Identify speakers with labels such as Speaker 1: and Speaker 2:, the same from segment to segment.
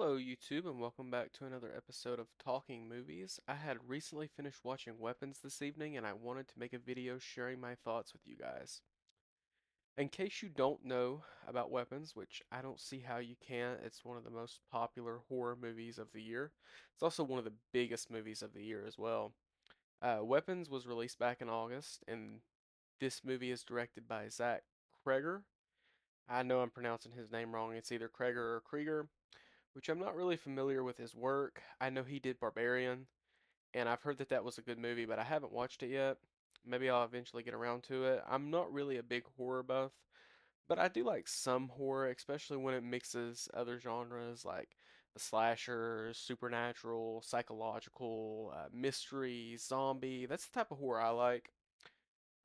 Speaker 1: Hello, YouTube, and welcome back to another episode of Talking Movies. I had recently finished watching Weapons this evening, and I wanted to make a video sharing my thoughts with you guys. In case you don't know about Weapons, which I don't see how you can, it's one of the most popular horror movies of the year. It's also one of the biggest movies of the year as well. Weapons was released back in August, and this movie is directed by Zach Kreger. I know I'm pronouncing his name wrong. It's either Kreger or Krieger, which I'm not really familiar with his work. I know he did Barbarian, and I've heard that that was a good movie, but I haven't watched it yet. Maybe I'll eventually get around to it. I'm not really a big horror buff, but I do like some horror, especially when it mixes other genres like the slasher, supernatural, psychological, mystery, zombie. That's the type of horror I like.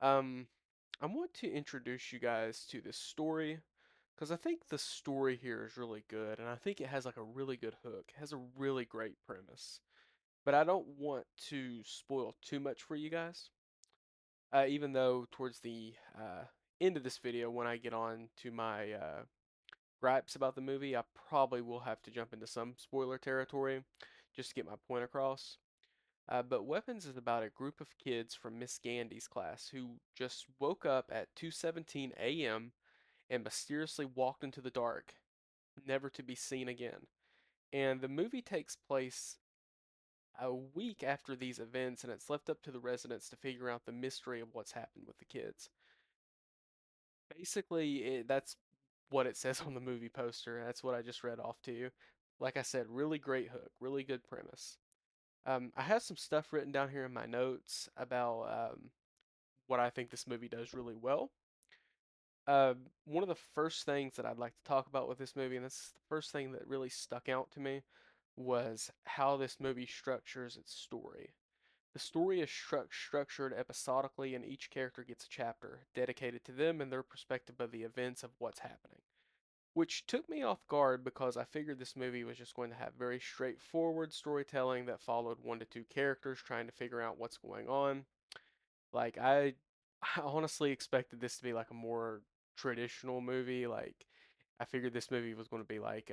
Speaker 1: Um, I want to introduce you guys to this story because I think the story here is really good, and I think it has like a really good hook. It has a really great premise. But I don't want to spoil too much for you guys. Even though towards the end of this video, when I get on to my gripes about the movie, I probably will have to jump into some spoiler territory just to get my point across. But Weapons is about a group of kids from Miss Gandy's class who just woke up at 2:17 a.m. and mysteriously walked into the dark, never to be seen again. And the movie takes place a week after these events, and it's left up to the residents to figure out the mystery of what's happened with the kids. Basically, that's what it says on the movie poster. That's what I just read off to you. Like I said, really great hook, really good premise. I have some stuff written down here in my notes about what I think this movie does really well. One of the first things that I'd like to talk about with this movie, and this is the first thing that really stuck out to me, was how this movie structures its story. The story is structured episodically, and each character gets a chapter dedicated to them and their perspective of the events of what's happening. Which took me off guard because I figured this movie was just going to have very straightforward storytelling that followed one to two characters trying to figure out what's going on. Like I honestly expected this to be like a more traditional movie. Like I figured this movie was going to be like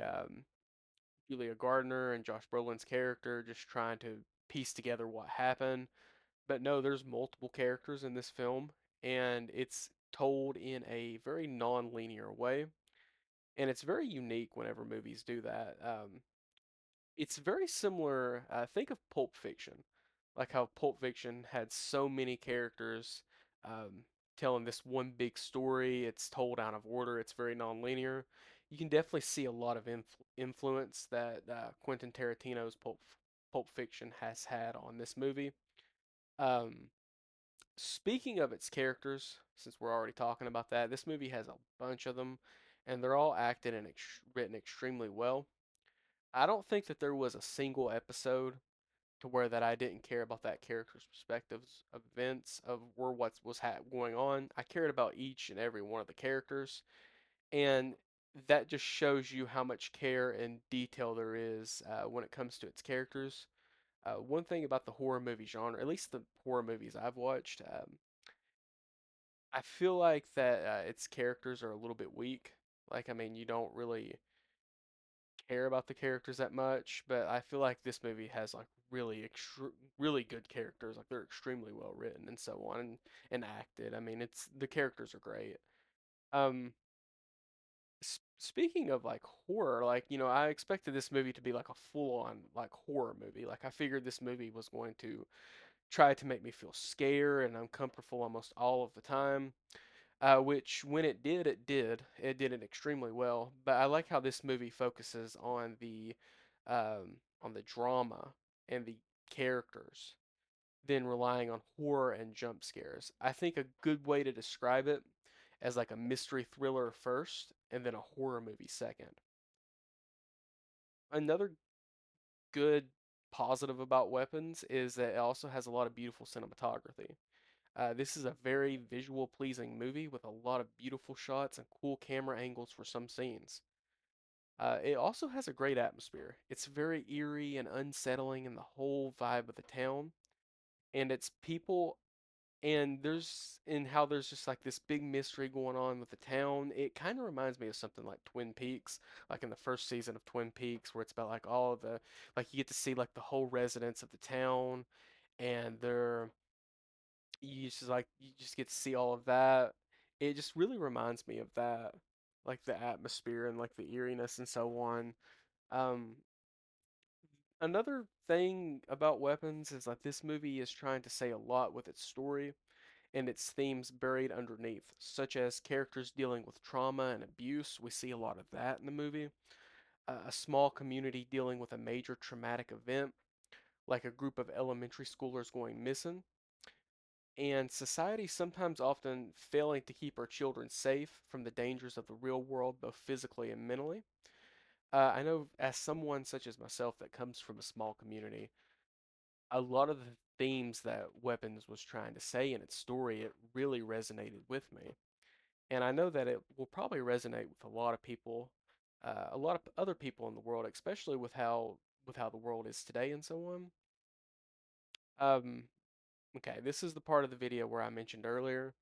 Speaker 1: Julia Gardner and Josh Brolin's character just trying to piece together what happened. But no, there's multiple characters in this film, and it's told in a very non-linear way, and it's very unique whenever movies do that. It's very similar. Think of Pulp Fiction, like how Pulp Fiction had so many characters um, telling this one big story. It's told out of order. It's very non-linear. You can definitely see a lot of influence that Quentin Tarantino's Pulp Fiction has had on this movie. Um, Speaking of its characters, since we're already talking about that, this movie has a bunch of them, and they're all acted and written extremely well. I don't think that there was a single episode to where that I didn't care about that character's perspectives of events of where what was going on. I cared about each and every one of the characters, and that just shows you how much care and detail there is when it comes to its characters. One thing about the horror movie genre, at least the horror movies I've watched, I feel like that its characters are a little bit weak. Like, I mean, you don't really care about the characters that much, but I feel like this movie has like really good characters. Like they're extremely well written and so on and acted. I mean, it's the characters are great. Um, Speaking of like horror, like I expected this movie to be like a full-on like horror movie. Like I figured this movie was going to try to make me feel scared and uncomfortable almost all of the time. Which when it did, it did. It did it extremely well. But I like how this movie focuses on the drama and the characters, then relying on horror and jump scares. I think a good way to describe it as like a mystery thriller first, and then a horror movie second. Another good positive about Weapons is that it also has a lot of beautiful cinematography. This is a very visual pleasing movie with a lot of beautiful shots and cool camera angles for some scenes. It also has a great atmosphere. It's very eerie and unsettling in the whole vibe of the town, and its people. And how there's just like this big mystery going on with the town. It kind of reminds me of something like Twin Peaks, like in the first season of Twin Peaks, where it's about like all of the, like you get to see like the whole residents of the town, and you just get to see all of that. It just really reminds me of that, like the atmosphere and like the eeriness and so on. Um, Another thing about weapons is like this movie is trying to say a lot with its story and its themes buried underneath, such as characters dealing with trauma and abuse. We see a lot of that in the movie. A small community dealing with a major traumatic event, like a group of elementary schoolers going missing, and society sometimes often failing to keep our children safe from the dangers of the real world, both physically and mentally. I know as someone such as myself that comes from a small community, a lot of the themes that Weapons was trying to say in its story, it really resonated with me. And I know that it will probably resonate with a lot of people, a lot of other people in the world, especially with how the world is today and so on. Um, okay, this is the part of the video where I mentioned earlier.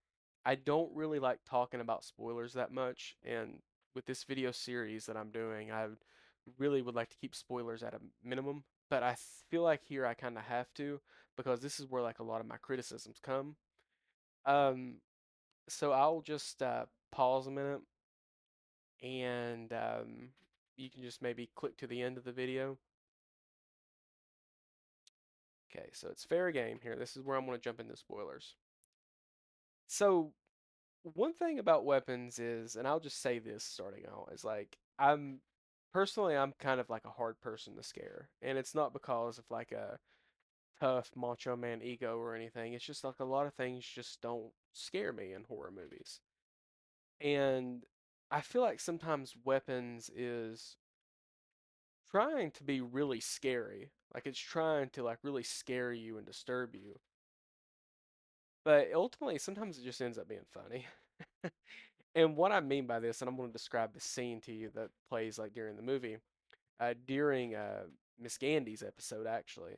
Speaker 1: I don't really like talking about spoilers that much, and with this video series that I'm doing, I really would like to keep spoilers at a minimum, but I feel like here I kind of have to because this is where like a lot of my criticisms come. Um, so I'll just pause a minute and you can just maybe click to the end of the video. Okay, so it's fair game here. This is where I'm going to jump into spoilers. So one thing about weapons is, and I'll just say this starting out, is like I'm kind of like a hard person to scare, and it's not because of like a tough macho man ego or anything. It's just like a lot of things just don't scare me in horror movies, and I feel like sometimes weapons is trying to be really scary. Like it's trying to like really scare you and disturb you. But ultimately sometimes it just ends up being funny. And what I mean by this, and I'm going to describe the scene to you that plays like during the movie, during Miss Gandy's episode actually.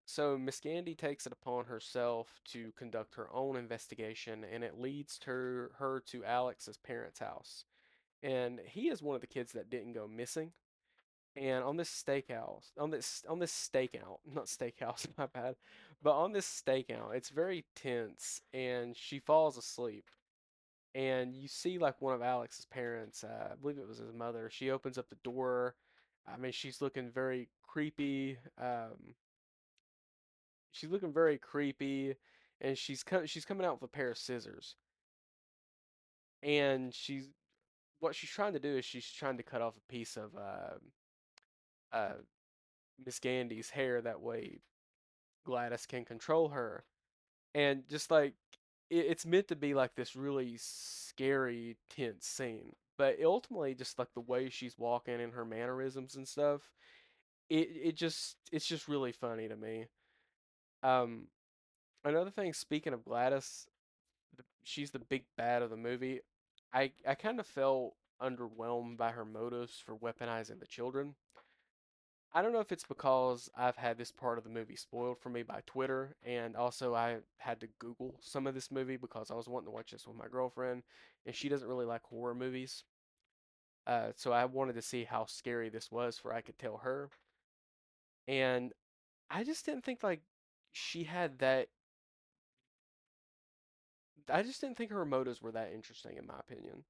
Speaker 1: So Miss Gandy takes it upon herself to conduct her own investigation, and it leads to her to Alex's parents' house. And he is one of the kids that didn't go missing. And on this steakhouse, on this stakeout, not steakhouse, my bad, but on this stakeout, it's very tense, and she falls asleep. And you see like one of Alex's parents, I believe it was his mother. She opens up the door. I mean, she's looking very creepy, and she's coming out with a pair of scissors. And what she's trying to do is she's trying to cut off a piece of uh, Miss Gandy's hair. That way Gladys can control her. And just like it's meant to be like this really scary, tense scene. But ultimately, just like the way she's walking and her mannerisms and stuff, it's just really funny to me. Um, Another thing, speaking of Gladys, she's the big bad of the movie. I kind of felt underwhelmed by her motives for weaponizing the children. I don't know if it's because I've had this part of the movie spoiled for me by Twitter, and also I had to Google some of this movie because I was wanting to watch this with my girlfriend, and she doesn't really like horror movies. So I wanted to see how scary this was for I could tell her. And I just didn't think like she had that. I just didn't think her motives were that interesting, in my opinion.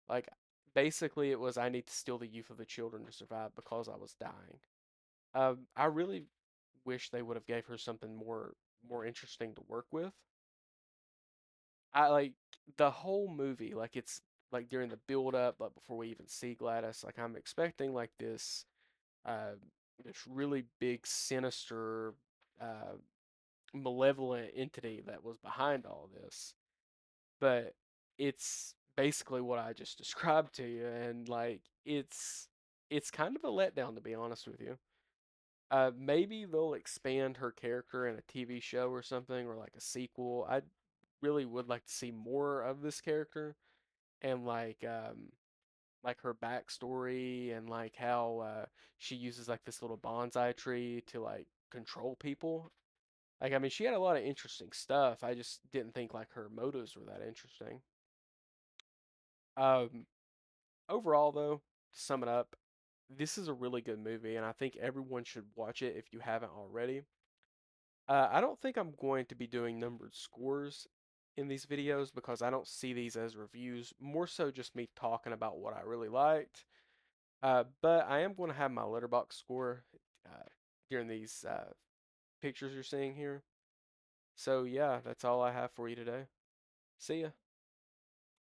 Speaker 1: Like, basically, it was I need to steal the youth of the children to survive because I was dying. I really wish they would have gave her something more interesting to work with. I like the whole movie, like it's like during the build up, like before we even see Gladys, like I'm expecting like uh this really big sinister uh malevolent entity that was behind all this. But it's basically what I just described to you, and like it's kind of a letdown to be honest with you. Maybe they'll expand her character in a TV show or something, or like a sequel. I really would like to see more of this character and like her backstory and like how she uses like this little bonsai tree to like control people. Like, I mean, she had a lot of interesting stuff. I just didn't think like her motives were that interesting. Um, Overall, though, to sum it up, this is a really good movie, and I think everyone should watch it if you haven't already. I don't think I'm going to be doing numbered scores in these videos because I don't see these as reviews, more so just me talking about what I really liked. But I am going to have my letterbox score uh, during these pictures you're seeing here. So yeah, that's all I have for you today. See ya.